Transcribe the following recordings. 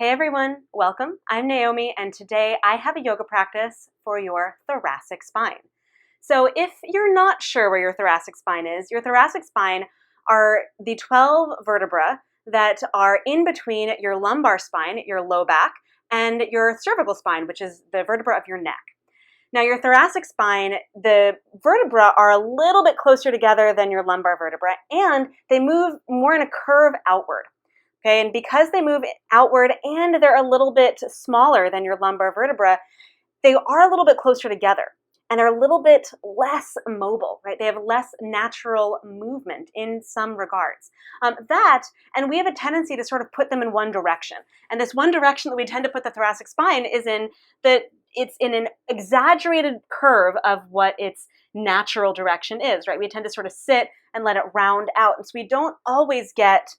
Hey everyone, welcome. I'm Naomi and today I have a yoga practice for your thoracic spine. So if you're not sure where your thoracic spine is, your thoracic spine are the 12 vertebrae that are in between your lumbar spine, your low back, and your cervical spine, which is the vertebra of your neck. Now your thoracic spine, the vertebrae are a little bit closer together than your lumbar vertebra, and they move more in a curve outward. Okay, and because they move outward and they're a little bit smaller than your lumbar vertebra, they are a little bit closer together and they're a little bit less mobile, right? They have less natural movement in some regards. And we have a tendency to sort of put them in one direction. And this one direction that we tend to put the thoracic spine is it's in an exaggerated curve of what its natural direction is, right? We tend to sort of sit and let it round out. And so we don't always get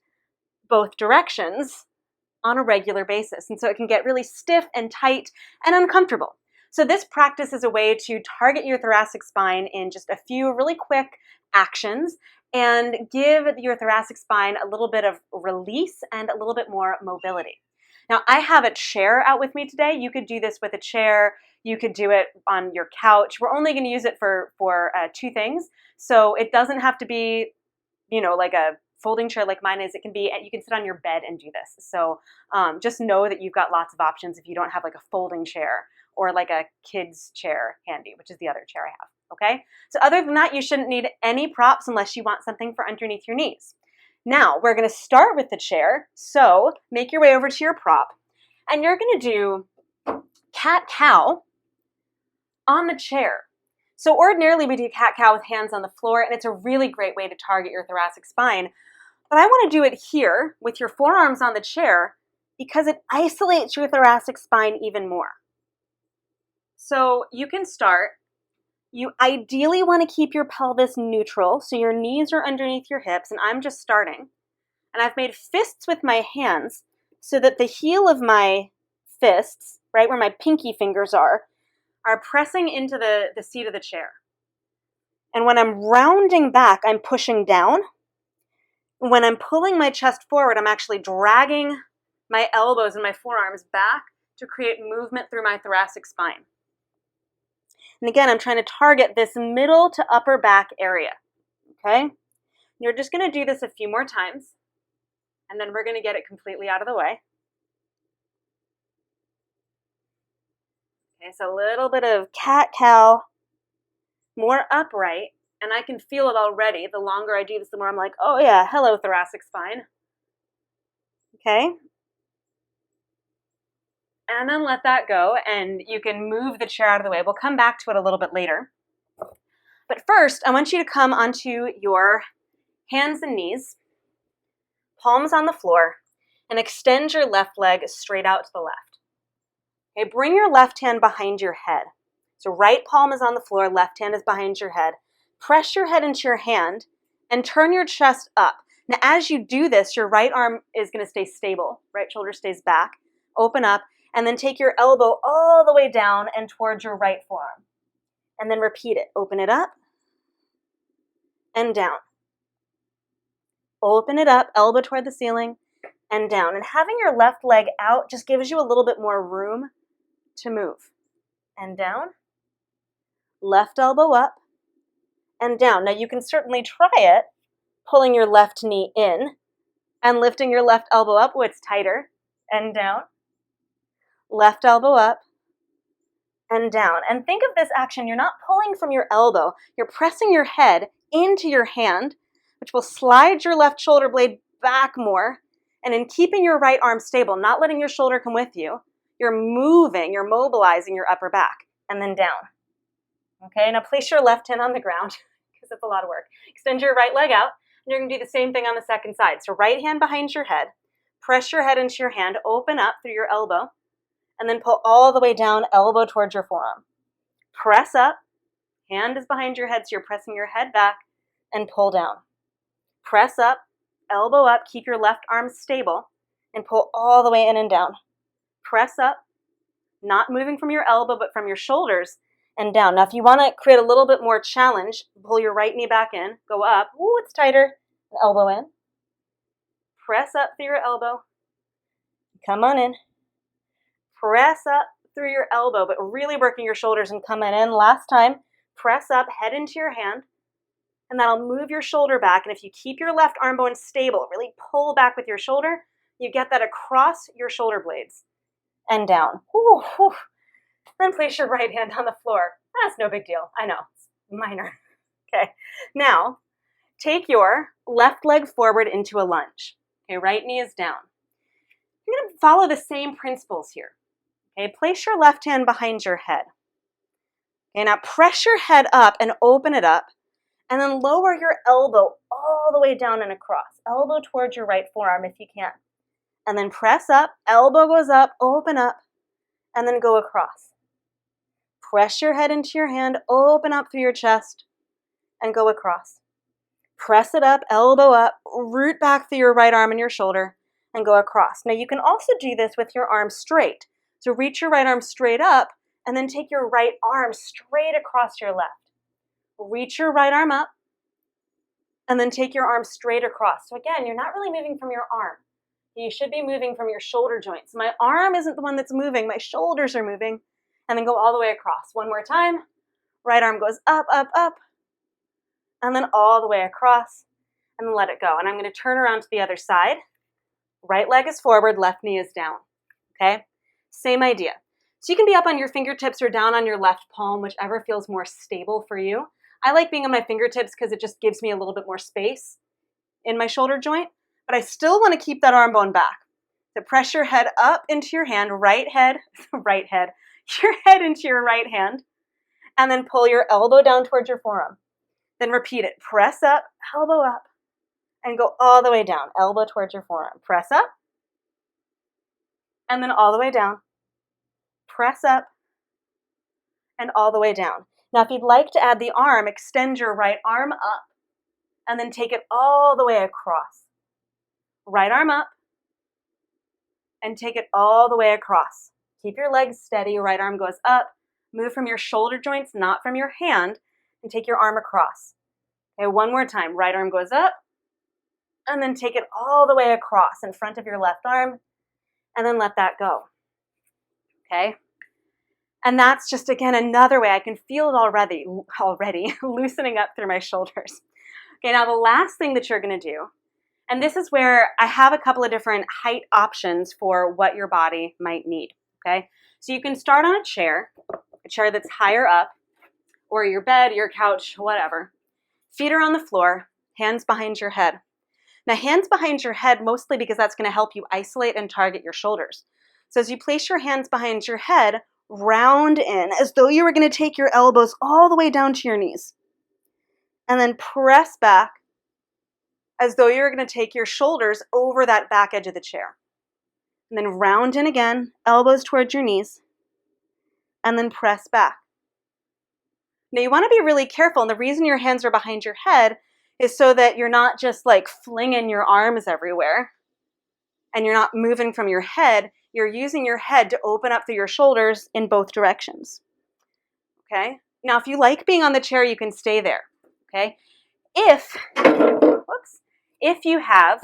both directions on a regular basis. And so it can get really stiff and tight and uncomfortable. So this practice is a way to target your thoracic spine in just a few really quick actions and give your thoracic spine a little bit of release and a little bit more mobility. Now I have a chair out with me today. You could do this with a chair. You could do it on your couch. We're only going to use it for two things. So it doesn't have to be, like a folding chair like mine is. It can be, you can sit on your bed and do this. So just know that you've got lots of options if you don't have like a folding chair or like a kid's chair handy, which is the other chair I have, okay? So other than that, you shouldn't need any props unless you want something for underneath your knees. Now, we're gonna start with the chair, so make your way over to your prop, and you're gonna do cat-cow on the chair. So ordinarily we do cat-cow with hands on the floor, and it's a really great way to target your thoracic spine. But I want to do it here with your forearms on the chair because it isolates your thoracic spine even more. So you can start. You ideally want to keep your pelvis neutral, so your knees are underneath your hips, and I'm just starting. And I've made fists with my hands so that the heel of my fists, right where my pinky fingers are pressing into the seat of the chair. And when I'm rounding back, I'm pushing down. When I'm pulling my chest forward, I'm actually dragging my elbows and my forearms back to create movement through my thoracic spine. And again, I'm trying to target this middle to upper back area, okay? You're just gonna do this a few more times, and then we're gonna get it completely out of the way. Okay, so a little bit of cat-cow, more upright. And I can feel it already. The longer I do this, the more I'm like, oh yeah, hello thoracic spine. Okay. And then let that go, and you can move the chair out of the way. We'll come back to it a little bit later. But first, I want you to come onto your hands and knees, palms on the floor, and extend your left leg straight out to the left. Okay, bring your left hand behind your head. So right palm is on the floor, left hand is behind your head. Press your head into your hand and turn your chest up. Now, as you do this, your right arm is going to stay stable. Right shoulder stays back. Open up, and then take your elbow all the way down and towards your right forearm. And then repeat it. Open it up and down. Open it up, elbow toward the ceiling, and down. And having your left leg out just gives you a little bit more room to move. And down. Left elbow up. And down. Now you can certainly try it, pulling your left knee in and lifting your left elbow up where it's tighter, and down. Left elbow up and down. And think of this action, you're not pulling from your elbow, you're pressing your head into your hand, which will slide your left shoulder blade back more, and in keeping your right arm stable, not letting your shoulder come with you, you're moving, you're mobilizing your upper back, and then down. Okay, now place your left hand on the ground, because it's a lot of work. Extend your right leg out, and you're going to do the same thing on the second side. So right hand behind your head, press your head into your hand, open up through your elbow, and then pull all the way down, elbow towards your forearm. Press up, hand is behind your head, so you're pressing your head back, and pull down. Press up, elbow up, keep your left arm stable, and pull all the way in and down. Press up, not moving from your elbow, but from your shoulders, and down. Now, if you want to create a little bit more challenge, pull your right knee back in, go up. Ooh, it's tighter. Elbow in. Press up through your elbow. Come on in. Press up through your elbow, but really working your shoulders and coming in. Last time, press up, head into your hand, and that'll move your shoulder back. And if you keep your left arm bone stable, really pull back with your shoulder, you get that across your shoulder blades and down. Whew, whew. Then place your right hand on the floor. That's no big deal. I know, it's minor. Okay, now take your left leg forward into a lunge. Okay, right knee is down. You're going to follow the same principles here. Okay, place your left hand behind your head. Okay, now press your head up and open it up, and then lower your elbow all the way down and across. Elbow towards your right forearm if you can. And then press up, elbow goes up, open up, and then go across. Press your head into your hand, open up through your chest, and go across. Press it up, elbow up, root back through your right arm and your shoulder, and go across. Now you can also do this with your arm straight. So reach your right arm straight up, and then take your right arm straight across your left. Reach your right arm up, and then take your arm straight across. So again, you're not really moving from your arm. You should be moving from your shoulder joints. My arm isn't the one that's moving, my shoulders are moving. And then go all the way across. One more time. Right arm goes up, up, up, and then all the way across, and then let it go. And I'm going to turn around to the other side. Right leg is forward, left knee is down. Okay? Same idea. So you can be up on your fingertips or down on your left palm, whichever feels more stable for you. I like being on my fingertips because it just gives me a little bit more space in my shoulder joint, but I still want to keep that arm bone back. So press your head up into your hand, your head into your right hand, and then pull your elbow down towards your forearm. Then repeat it. Press up, elbow up, and go all the way down. Elbow towards your forearm. Press up, and then all the way down. Press up, and all the way down. Now, if you'd like to add the arm, extend your right arm up, and then take it all the way across. Right arm up, and take it all the way across. Keep your legs steady. Right arm goes up. Move from your shoulder joints, not from your hand, and take your arm across. Okay, one more time. Right arm goes up, and then take it all the way across in front of your left arm, and then let that go. Okay? And that's just, again, another way I can feel it already loosening up through my shoulders. Okay, now the last thing that you're going to do, and this is where I have a couple of different height options for what your body might need. Okay, so you can start on a chair that's higher up, or your bed, your couch, whatever. Feet are on the floor, hands behind your head. Now, hands behind your head mostly because that's going to help you isolate and target your shoulders. So as you place your hands behind your head, round in as though you were going to take your elbows all the way down to your knees. And then press back as though you're going to take your shoulders over that back edge of the chair. And then round in again, elbows towards your knees, and then press back. Now you want to be really careful, and the reason your hands are behind your head is so that you're not just like flinging your arms everywhere, and you're not moving from your head. You're using your head to open up through your shoulders in both directions. Okay? Now if you like being on the chair, you can stay there. Okay? If you have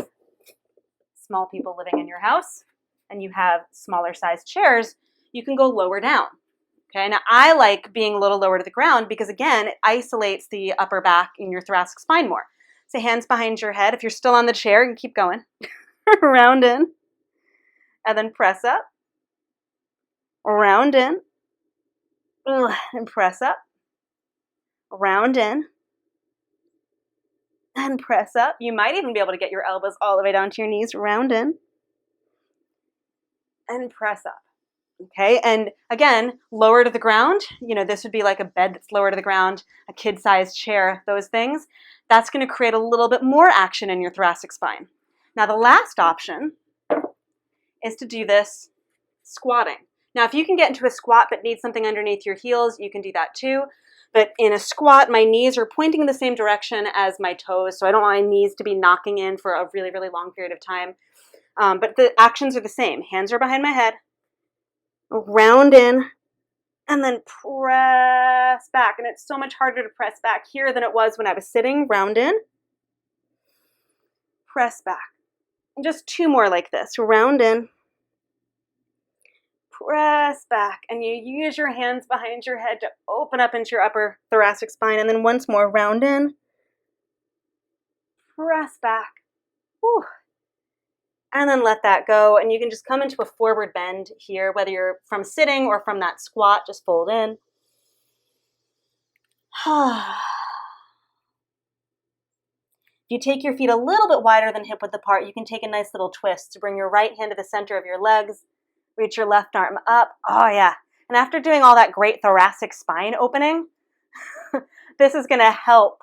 small people living in your house, and you have smaller sized chairs, you can go lower down. Okay, now I like being a little lower to the ground because again, it isolates the upper back in your thoracic spine more. So hands behind your head. If you're still on the chair, you can keep going. Round in, and then press up. Round in, and press up. Round in, and press up. You might even be able to get your elbows all the way down to your knees. Round in, and press up. Okay, and again, lower to the ground. You know, this would be like a bed that's lower to the ground, a kid-sized chair, those things. That's going to create a little bit more action in your thoracic spine. Now, the last option is to do this squatting. Now, if you can get into a squat but need something underneath your heels, you can do that too. But in a squat, my knees are pointing in the same direction as my toes, so I don't want my knees to be knocking in for a really, really long period of time. But the actions are the same. Hands are behind my head. Round in, and then press back. And it's so much harder to press back here than it was when I was sitting. Round in, press back. And just two more like this. Round in, press back, and you use your hands behind your head to open up into your upper thoracic spine, and then once more, round in, press back, whew, and then let that go, and you can just come into a forward bend here, whether you're from sitting or from that squat, just fold in. If you take your feet a little bit wider than hip width apart, you can take a nice little twist to bring your right hand to the center of your legs, reach your left arm up. Oh yeah. And after doing all that great thoracic spine opening, this is going to help.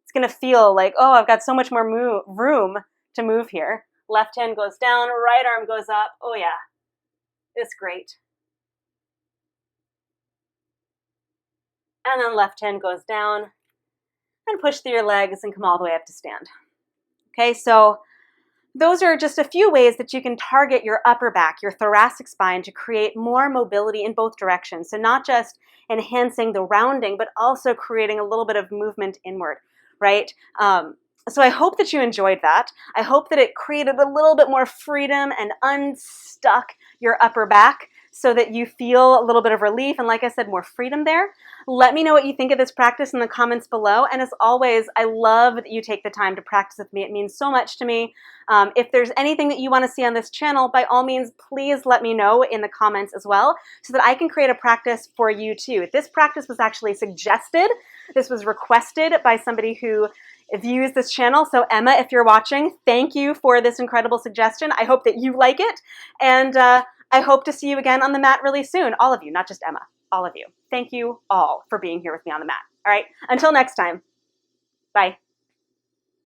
It's going to feel like, oh, I've got so much more room to move here. Left hand goes down, right arm goes up. Oh yeah, it's great. And then left hand goes down and push through your legs and come all the way up to stand. Okay, so those are just a few ways that you can target your upper back, your thoracic spine, to create more mobility in both directions. So not just enhancing the rounding, but also creating a little bit of movement inward, right? So I hope that you enjoyed that. I hope that it created a little bit more freedom and unstuck your upper back so that you feel a little bit of relief and, like I said, more freedom there. Let me know what you think of this practice in the comments below. And as always, I love that you take the time to practice with me. It means so much to me. If there's anything that you want to see on this channel, by all means, please let me know in the comments as well so that I can create a practice for you too. This practice was actually suggested. This was requested by somebody who views this channel. So Emma, if you're watching, thank you for this incredible suggestion. I hope that you like it. And I hope to see you again on the mat really soon. All of you, not just Emma, all of you. Thank you all for being here with me on the mat. All right, until next time, bye.